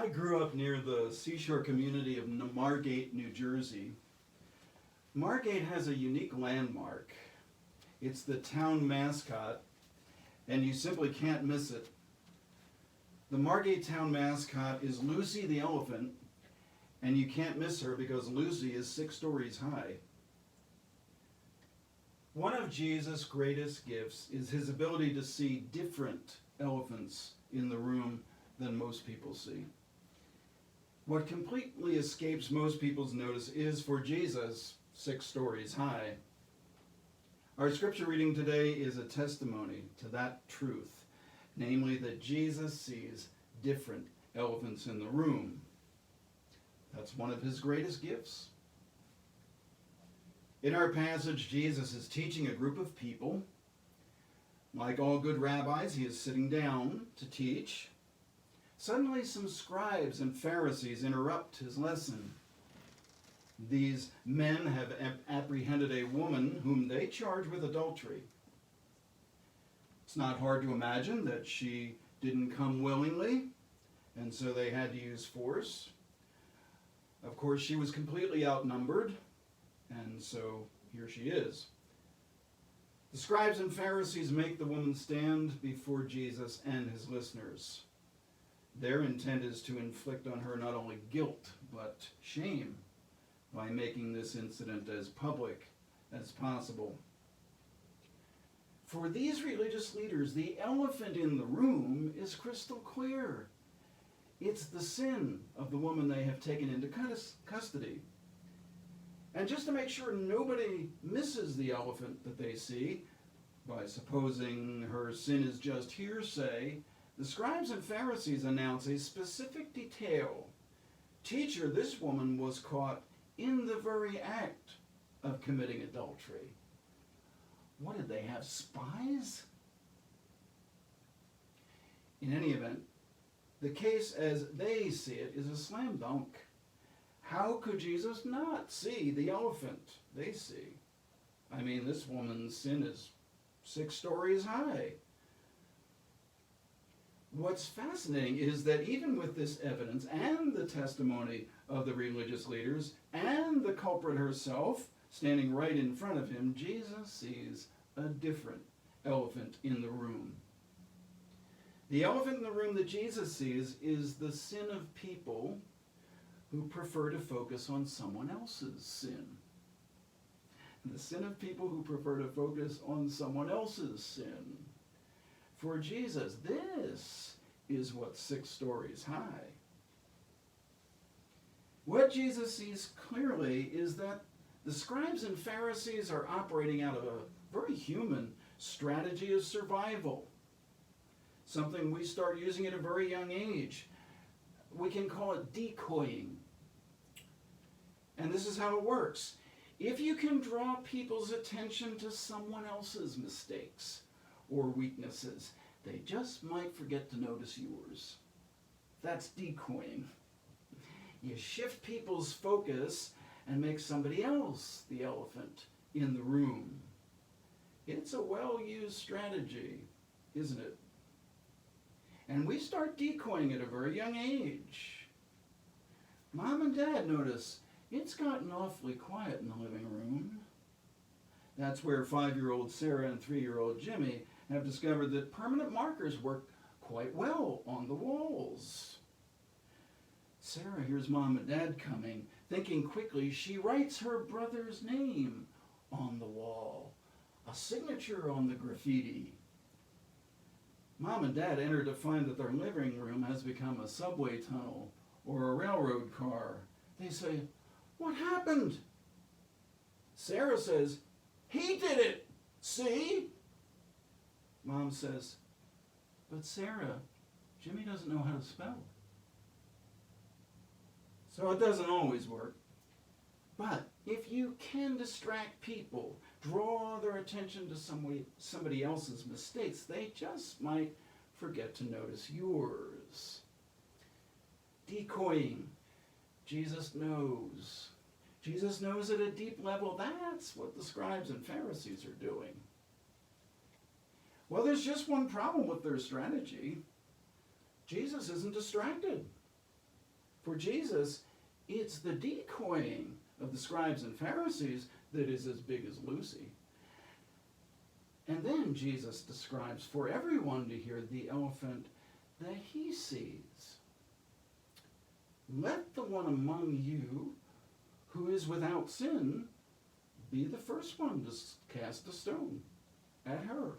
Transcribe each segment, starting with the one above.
I grew up near the seashore community of Margate, New Jersey. Margate has a unique landmark. It's the town mascot, and you simply can't miss it. The Margate town mascot is Lucy the elephant, and you can't miss her because Lucy is 6 stories high. One of Jesus' greatest gifts is his ability to see different elephants in the room than most people see. What completely escapes most people's notice is, for Jesus, 6 stories high. Our scripture reading today is a testimony to that truth, namely that Jesus sees different elephants in the room. That's one of his greatest gifts. In our passage, Jesus is teaching a group of people. Like all good rabbis, he is sitting down to teach. Suddenly, some scribes and Pharisees interrupt his lesson. These men have apprehended a woman whom they charge with adultery. It's not hard to imagine that she didn't come willingly, and so they had to use force. Of course, she was completely outnumbered, and so here she is. The scribes and Pharisees make the woman stand before Jesus and his listeners. Their intent is to inflict on her not only guilt, but shame by making this incident as public as possible. For these religious leaders, the elephant in the room is crystal clear. It's the sin of the woman they have taken into custody. And just to make sure nobody misses the elephant that they see, by supposing her sin is just hearsay, the scribes and Pharisees announce a specific detail. Teacher, this woman was caught in the very act of committing adultery. What did they have, spies? In any event, the case as they see it is a slam dunk. How could Jesus not see the elephant they see? I mean, this woman's sin is 6 stories high. What's fascinating is that even with this evidence and the testimony of the religious leaders and the culprit herself standing right in front of him, Jesus sees a different elephant in the room. The elephant in the room that Jesus sees is the sin of people who prefer to focus on someone else's sin. The sin of people who prefer to focus on someone else's sin. For Jesus, this is what's 6 stories high. What Jesus sees clearly is that the scribes and Pharisees are operating out of a very human strategy of survival. Something we start using at a very young age. We can call it decoying. And this is how it works. If you can draw people's attention to someone else's mistakes or weaknesses, they just might forget to notice yours. That's decoying. You shift people's focus and make somebody else the elephant in the room. It's a well-used strategy, isn't it? And we start decoying at a very young age. Mom and Dad notice it's gotten awfully quiet in the living room. That's where 5-year-old Sarah and 3-year-old Jimmy have discovered that permanent markers work quite well on the walls. Sarah hears Mom and Dad coming. Thinking quickly, she writes her brother's name on the wall, a signature on the graffiti. Mom and Dad enter to find that their living room has become a subway tunnel or a railroad car. They say, "What happened?" Sarah says, "He did it, see?" Mom says, "But Sarah, Jimmy doesn't know how to spell." So it doesn't always work. But if you can distract people, draw their attention to somebody else's mistakes, they just might forget to notice yours. Decoying. Jesus knows. Jesus knows at a deep level that's what the scribes and Pharisees are doing. Well, there's just one problem with their strategy. Jesus isn't distracted. For Jesus, it's the decoying of the scribes and Pharisees that is as big as Lucy. And then Jesus describes for everyone to hear the elephant that he sees. Let the one among you who is without sin be the first one to cast a stone at her.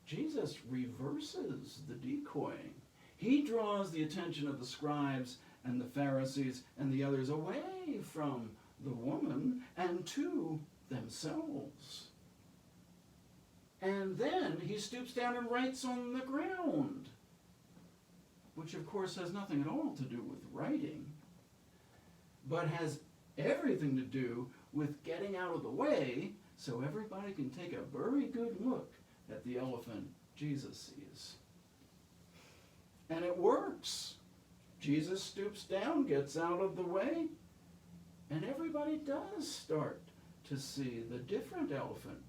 Jesus reverses the decoying. He draws the attention of the scribes and the Pharisees and the others away from the woman and to themselves. And then he stoops down and writes on the ground, which of course has nothing at all to do with writing, but has everything to do with getting out of the way so everybody can take a very good look at the elephant Jesus sees. And it works. Jesus stoops down, gets out of the way, and everybody does start to see the different elephant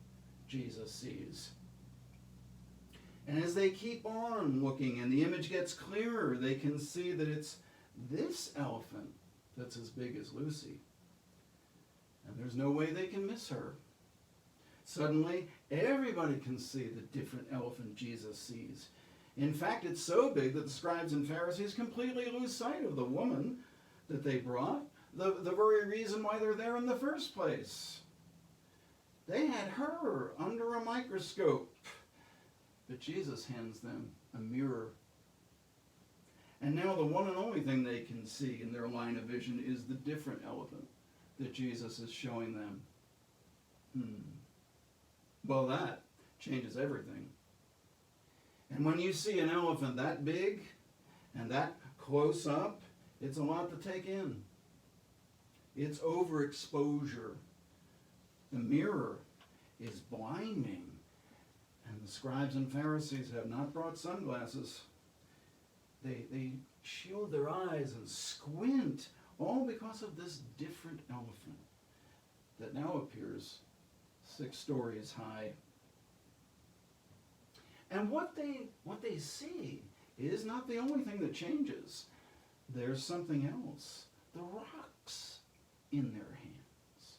Jesus sees. And as they keep on looking and the image gets clearer, they can see that it's this elephant that's as big as Lucy. And there's no way they can miss her. Suddenly, everybody can see the different elephant Jesus sees. In fact, it's so big that the scribes and Pharisees completely lose sight of the woman that they brought, the very reason why they're there in the first place. They had her under a microscope, but Jesus hands them a mirror. And now the one and only thing they can see in their line of vision is the different elephant that Jesus is showing them. Well, that changes everything. And when you see an elephant that big and that close up, it's a lot to take in. It's overexposure. The mirror is blinding. And the scribes and Pharisees have not brought sunglasses. They shield their eyes and squint, all because of this different elephant that now appears 6 stories high. And what they see is not the only thing that changes. There's something else. The rocks in their hands.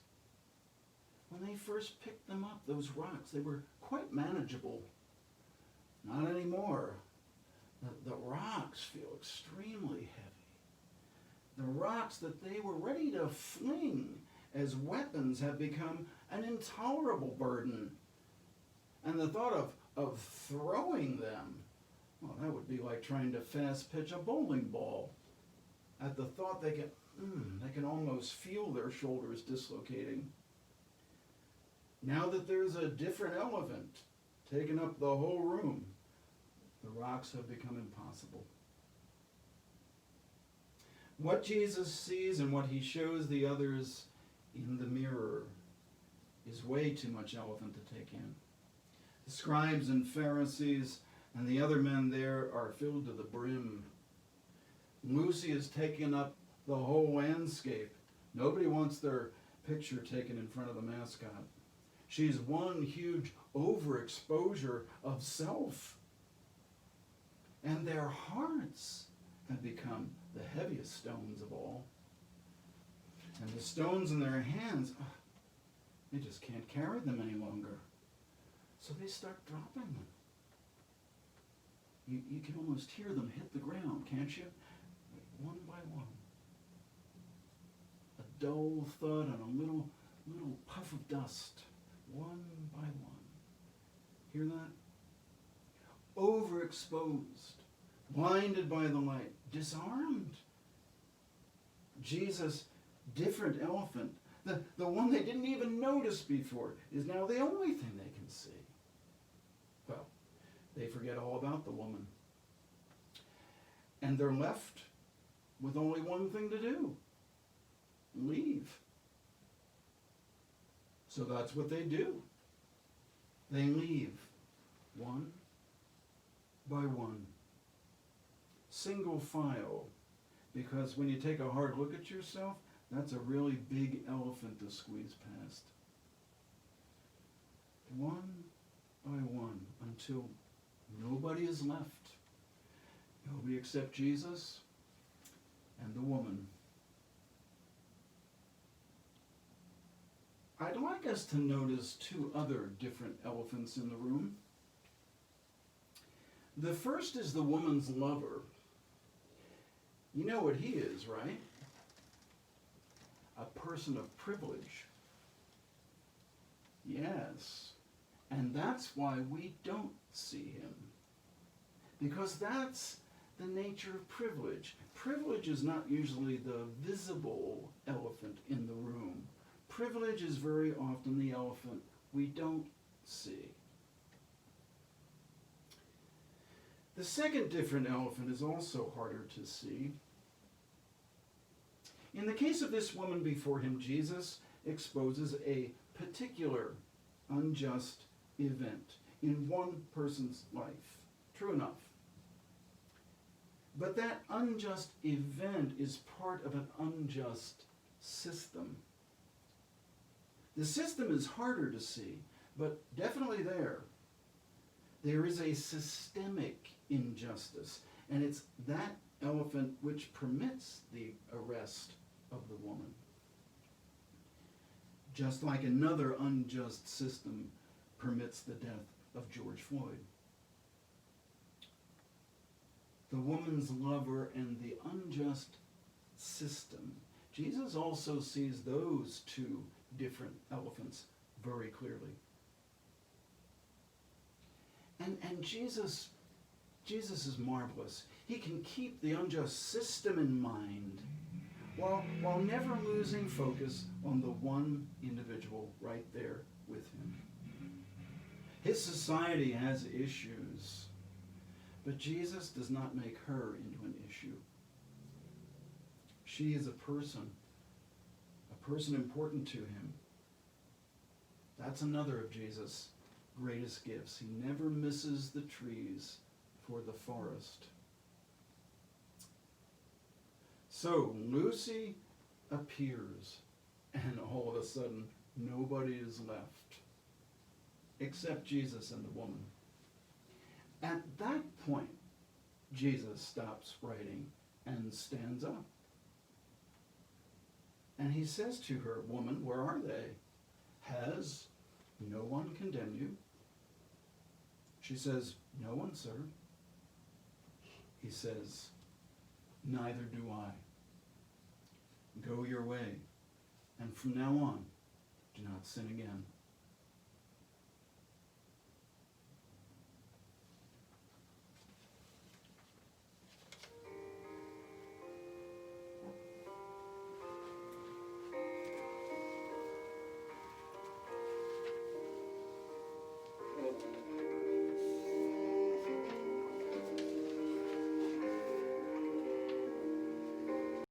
When they first picked them up, those rocks, they were quite manageable. Not anymore. The rocks feel extremely heavy. The rocks that they were ready to fling as weapons have become an intolerable burden. And the thought of throwing them, well, that would be like trying to fast pitch a bowling ball. At the thought they can almost feel their shoulders dislocating. Now that there's a different elephant taking up the whole room, the rocks have become impossible. What Jesus sees and what he shows the others in the mirror is way too much elephant to take in. The scribes and Pharisees and the other men there are filled to the brim. Lucy is taking up the whole landscape. Nobody wants their picture taken in front of the mascot. She's one huge overexposure of self. And their hearts have become the heaviest stones of all. And the stones in their hands, they just can't carry them any longer. So they start dropping them. You can almost hear them hit the ground, can't you? One by one. A dull thud and a little puff of dust. One by one. Hear that? Overexposed. Blinded by the light. Disarmed. Jesus, different elephant, the one they didn't even notice before, is now the only thing they can see. Well, they forget all about the woman. And they're left with only one thing to do. Leave. So that's what they do. They leave one by one. Single file. Because when you take a hard look at yourself, that's a really big elephant to squeeze past. One by one, until nobody is left. Nobody except Jesus and the woman. I'd like us to notice two other different elephants in the room. The first is the woman's lover. You know what he is, right? A person of privilege. Yes. And that's why we don't see him. Because that's the nature of privilege. Privilege is not usually the visible elephant in the room. Privilege is very often the elephant we don't see. The second different elephant is also harder to see. In the case of this woman before him, Jesus exposes a particular unjust event in one person's life. True enough. But that unjust event is part of an unjust system. The system is harder to see, but definitely there. There is a systemic injustice, and it's that elephant which permits the arrest of the woman. Just like another unjust system permits the death of George Floyd. The woman's lover and the unjust system. Jesus also sees those two different elephants very clearly. And Jesus is marvelous. He can keep the unjust system in mind while never losing focus on the one individual right there with him. His society has issues, but Jesus does not make her into an issue. She is a person important to him. That's another of Jesus' greatest gifts. He never misses the trees for the forest. So Lucy appears, and all of a sudden, nobody is left except Jesus and the woman. At that point, Jesus stops writing and stands up. And he says to her, "Woman, where are they? Has no one condemned you?" She says, "No one, sir." He says, "Neither do I. Go your way, and from now on, do not sin again."